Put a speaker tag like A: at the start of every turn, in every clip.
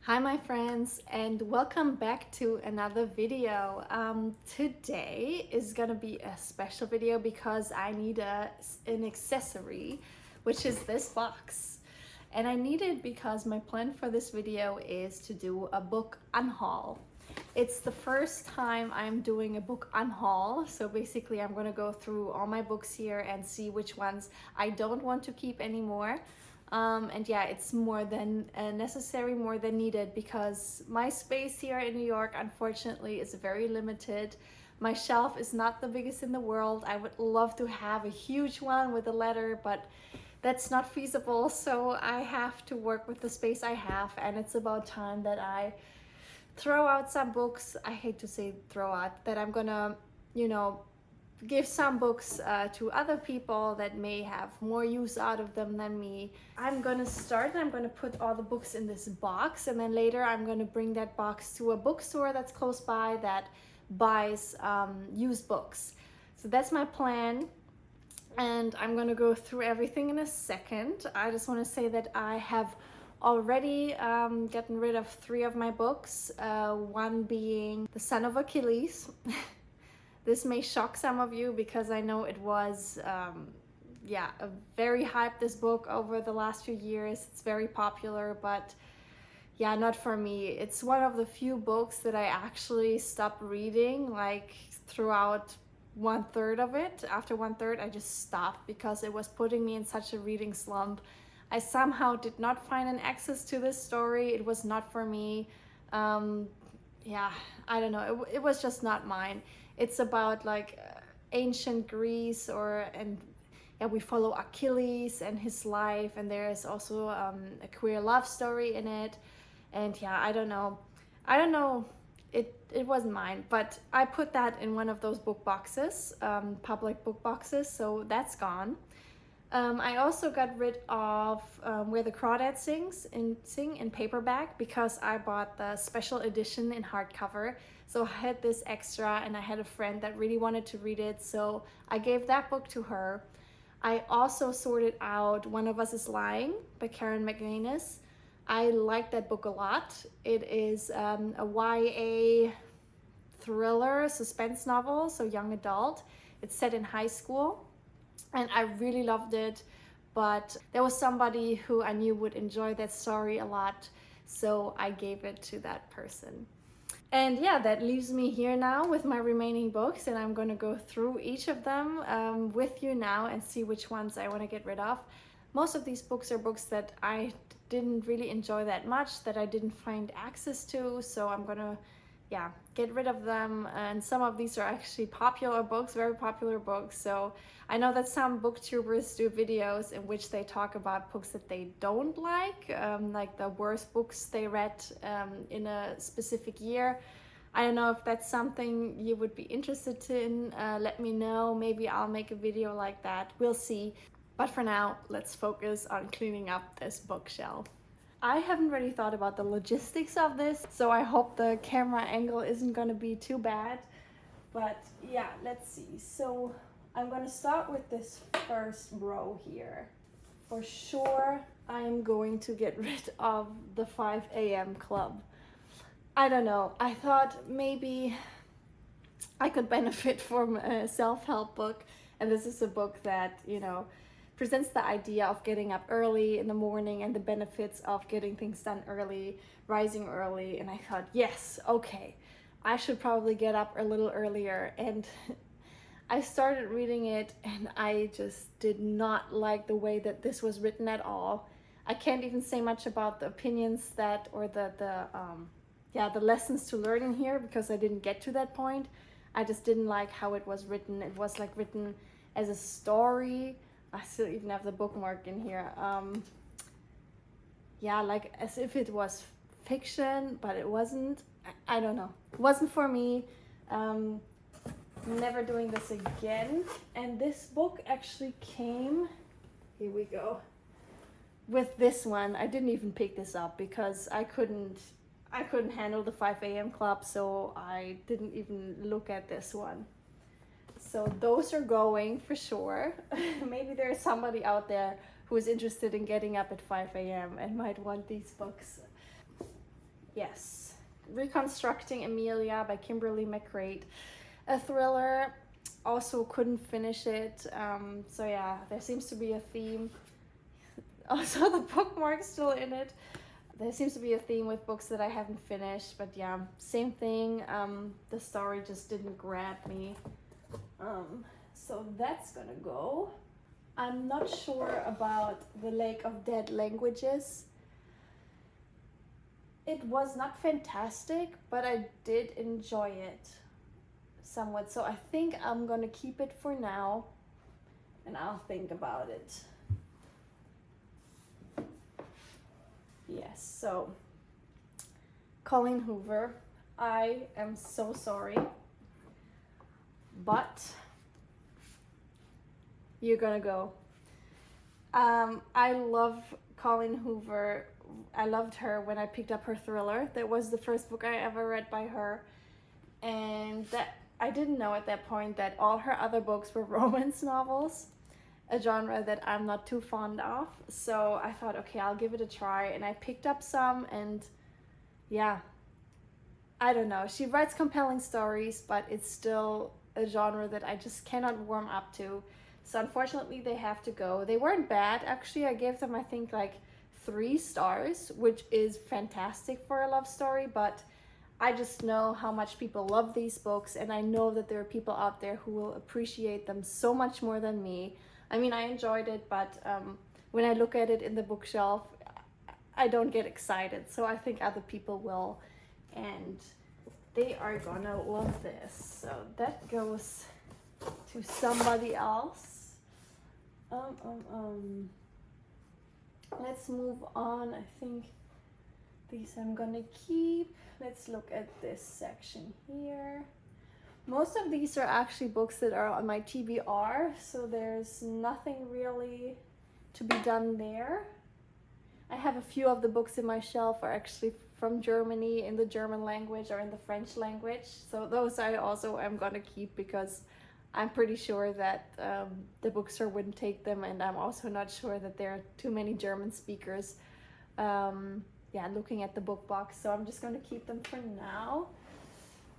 A: Hi my friends, and welcome back to another video. Today is gonna be a special video because I need an accessory, which is this box. And I need it because my plan for this video is to do a book unhaul. It's the first time I'm doing a book unhaul, so basically I'm gonna go through all my books here and see which ones I don't want to keep anymore. And yeah, it's more than necessary, more than needed, because my space here in New York, unfortunately, is very limited. My shelf is not the biggest in the world. I would love to have a huge one with a ladder, but that's not feasible. So I have to work with the space I have, and it's about time that I throw out some books. I hate to say throw out, that I'm gonna, give some books to other people that may have more use out of them than me. I'm gonna start and I'm gonna put all the books in this box, and then later I'm gonna bring that box to a bookstore that's close by that buys used books. So that's my plan, and I'm gonna go through everything in a second. I just want to say that I have already gotten rid of 3 of my books, one being The Son of Achilles. This may shock some of you because I know it was, a very hyped, this book, over the last few years. It's very popular, but yeah, not for me. It's one of the few books that I actually stopped reading, like throughout 1/3 of it. After 1/3, I just stopped because it was putting me in such a reading slump. I somehow did not find an access to this story. It was not for me. I don't know. It was just not mine. It's about like ancient Greece, we follow Achilles and his life, and there is also a queer love story in it. And yeah, I don't know. It wasn't mine, but I put that in one of those book boxes, public book boxes, so that's gone. I also got rid of Where the Crawdads Sing in paperback, because I bought the special edition in hardcover. So I had this extra, and I had a friend that really wanted to read it, so I gave that book to her. I also sorted out One of Us is Lying by McManus. I like that book a lot. It is a YA thriller suspense novel, so young adult. It's set in high school, and I really loved it, but there was somebody who I knew would enjoy that story a lot, so I gave it to that person. And yeah, that leaves me here now with my remaining books, and I'm gonna go through each of them with you now and see which ones I want to get rid of. Most of these books are books that I didn't really enjoy that much, that I didn't find access to, so I'm gonna get rid of them. And some of these are actually popular books, very popular books, so I know that some booktubers do videos in which they talk about books that they don't like the worst books they read in a specific year. I don't know if that's something you would be interested in. Let me know, maybe I'll make a video like that, we'll see. But for now, let's focus on cleaning up this bookshelf. I haven't really thought about the logistics of this, so I hope the camera angle isn't gonna be too bad. But yeah, let's see. So I'm gonna start with this first row here. For sure, I'm going to get rid of the 5 a.m. club. I don't know, I thought maybe I could benefit from a self-help book, and this is a book that, presents the idea of getting up early in the morning and the benefits of getting things done early, rising early. And I thought, yes, okay, I should probably get up a little earlier. And I started reading it, and I just did not like the way that this was written at all. I can't even say much about the opinions that, or the lessons to learn in here, because I didn't get to that point. I just didn't like how it was written. It was like written as a story. I still even have the bookmark in here. Like as if it was fiction, but it wasn't. I don't know. It wasn't for me. Never doing this again. And this book actually came, here we go, with this one. I didn't even pick this up because I couldn't handle the 5 a.m. club, so I didn't even look at this one. So those are going for sure. Maybe there's somebody out there who is interested in getting up at 5 a.m. and might want these books. Yes, Reconstructing Amelia by Kimberly McCreight, a thriller. Also couldn't finish it. So yeah, there seems to be a theme. Also, the bookmark's still in it. There seems to be a theme with books that I haven't finished, but yeah, same thing. The story just didn't grab me. So that's gonna go. I'm not sure about The Lake of Dead Languages. It was not fantastic, but I did enjoy it somewhat. So I think I'm gonna keep it for now, and I'll think about it. Yes, so Colleen Hoover, I am so sorry, but you're gonna go. I love Colleen Hoover. I loved her when I picked up her thriller. That was the first book I ever read by her, and that I didn't know at that point that all her other books were romance novels, a genre that I'm not too fond of. So I thought, okay, I'll give it a try, and I picked up some, and yeah, I don't know. She writes compelling stories, but it's still a genre that I just cannot warm up to. So unfortunately, they have to go. They weren't bad, actually. I gave them, I think, like 3 stars, which is fantastic for a love story, but I just know how much people love these books, and I know that there are people out there who will appreciate them so much more than me. I mean, I enjoyed it, but when I look at it in the bookshelf, I don't get excited. So I think other people will, and they are gonna love this. So that goes to somebody else. Let's move on. I think these I'm gonna keep. Let's look at this section here. Most of these are actually books that are on my TBR, so there's nothing really to be done there. I have a few of the books in my shelf are actually from Germany, in the German language or in the French language. So those I also am gonna keep because I'm pretty sure that the bookstore wouldn't take them, and I'm also not sure that there are too many German speakers looking at the book box. So I'm just gonna keep them for now.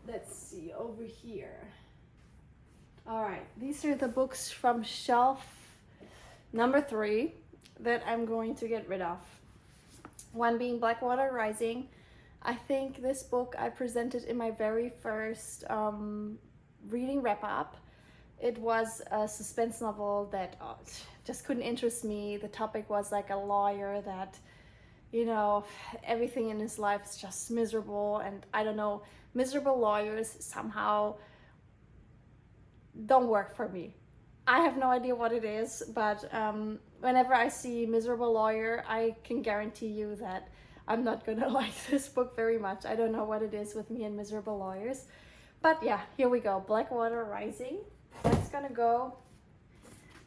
A: Let's see over here. All right, these are the books from shelf number 3 that I'm going to get rid of. One being Blackwater Rising. I think this book I presented in my very first reading wrap-up. It was a suspense novel that just couldn't interest me. The topic was like a lawyer that, you know, everything in his life is just miserable, and I don't know, miserable lawyers somehow don't work for me. I have no idea what it is, but whenever I see miserable lawyer, I can guarantee you that I'm not gonna like this book very much. I don't know what it is with me and miserable lawyers. But yeah, here we go. Blackwater Rising. That's gonna go.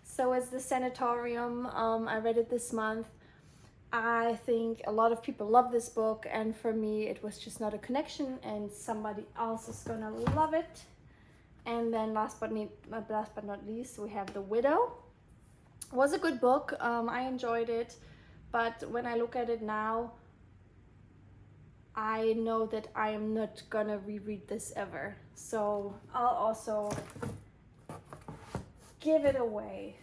A: So is the Sanatorium. I read it this month. I think a lot of people love this book, and for me it was just not a connection, and somebody else is gonna love it. And then last but not least, we have The Widow. It was a good book. I enjoyed it, but when I look at it now, I know that I am not gonna reread this ever. So I'll also give it away.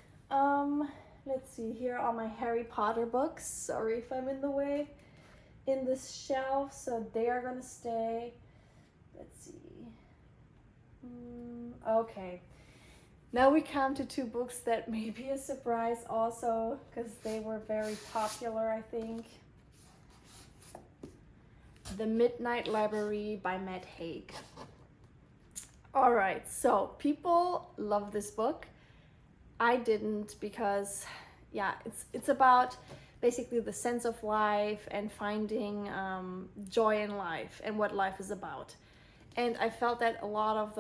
A: Let's see, here are my Harry Potter books. Sorry if I'm in the way in this shelf, so they are gonna stay. Let's see. Okay, now we come to 2 books that may be a surprise also, because they were very popular, I think. The Midnight Library by Matt Haig. All right, so people love this book. I didn't, because yeah, it's about basically the sense of life and finding joy in life and what life is about. And I felt that a lot of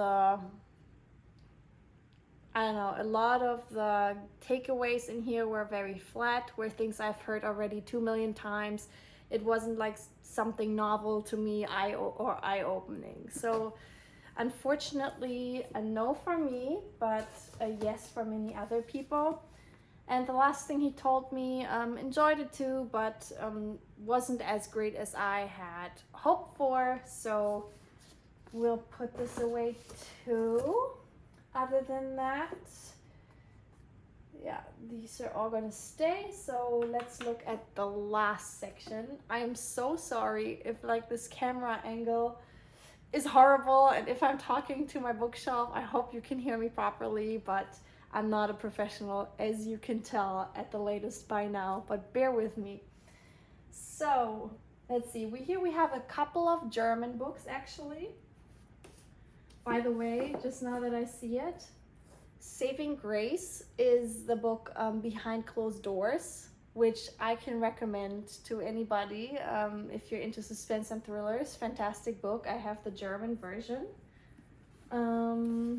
A: the takeaways in here were very flat, were things I've heard already 2 million times. It wasn't like something novel to me or eye-opening. So unfortunately, a no for me, but a yes for many other people. And the last thing he told me, enjoyed it too, but wasn't as great as I had hoped for. So we'll put this away too. Other than that, yeah, these are all gonna stay. So let's look at the last section. I am so sorry if like this camera angle is horrible, and if I'm talking to my bookshelf, I hope you can hear me properly, but I'm not a professional, as you can tell at the latest by now, but bear with me. So let's see, here we have a couple of German books actually. By the way, just now that I see it, Saving Grace is the book Behind Closed Doors, which I can recommend to anybody if you're into suspense and thrillers. Fantastic book. I have the German version. All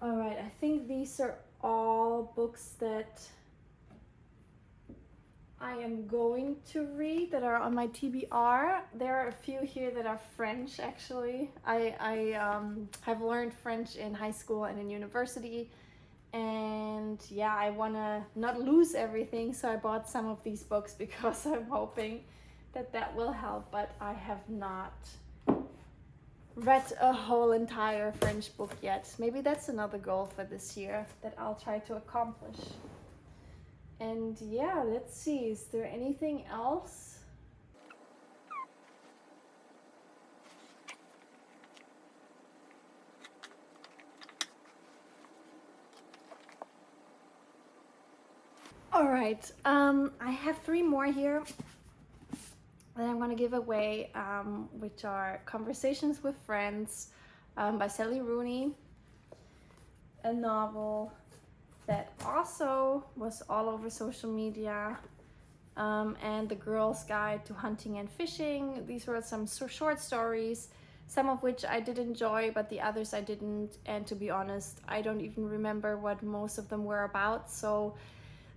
A: right, I think these are all books that I am going to read that are on my TBR. There are a few here that are French actually. I have learned French in high school and in university. And yeah, I want to not lose everything, so I bought some of these books because I'm hoping that that will help, but I have not read a whole entire French book yet. Maybe that's another goal for this year that I'll try to accomplish. And yeah, let's see, is there anything else? All right, I have 3 more here that I'm gonna give away, which are Conversations with Friends by Sally Rooney, a novel that also was all over social media, and The Girl's Guide to Hunting and Fishing. These were some short stories, some of which I did enjoy, but the others I didn't, and to be honest, I don't even remember what most of them were about, so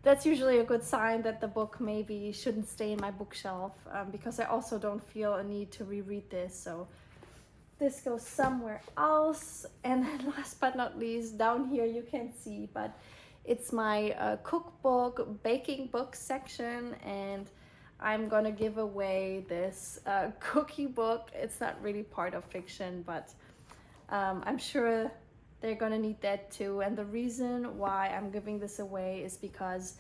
A: that's usually a good sign that the book maybe shouldn't stay in my bookshelf, because I also don't feel a need to reread this. So this goes somewhere else. And then last but not least, down here you can see, but it's my cookbook, baking book section, and I'm gonna give away this cookie book. It's not really part of fiction, but I'm sure they're gonna need that too. And the reason why I'm giving this away is because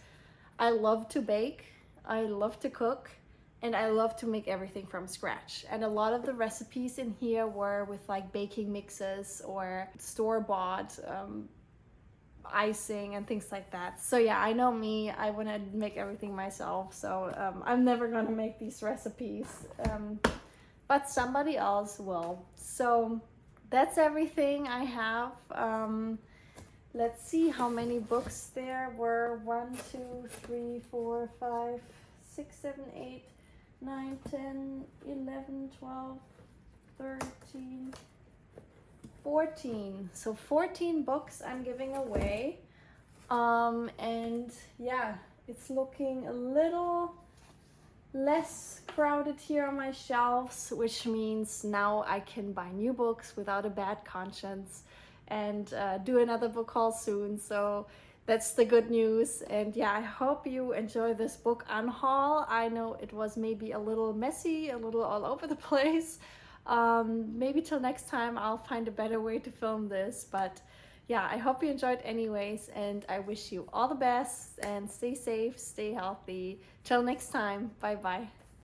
A: I love to bake, I love to cook, and I love to make everything from scratch. And a lot of the recipes in here were with like baking mixes or store-bought icing and things like that. So yeah, I know me, I want to make everything myself, so I'm never gonna make these recipes, but somebody else will. So that's everything I have. Let's see how many books there were. 1, 2, 3, 4, 5, 6, 7, 8, 9, 10, 11, 12, 13, 14. So 14 books I'm giving away. And yeah, it's looking a little less crowded here on my shelves, which means now I can buy new books without a bad conscience and do another book haul soon. So that's the good news. And yeah, I hope you enjoy this book unhaul. I know it was maybe a little messy, a little all over the place. Maybe till next time I'll find a better way to film this, but yeah, I hope you enjoyed anyways, and I wish you all the best and stay safe, stay healthy. Till next time, bye bye.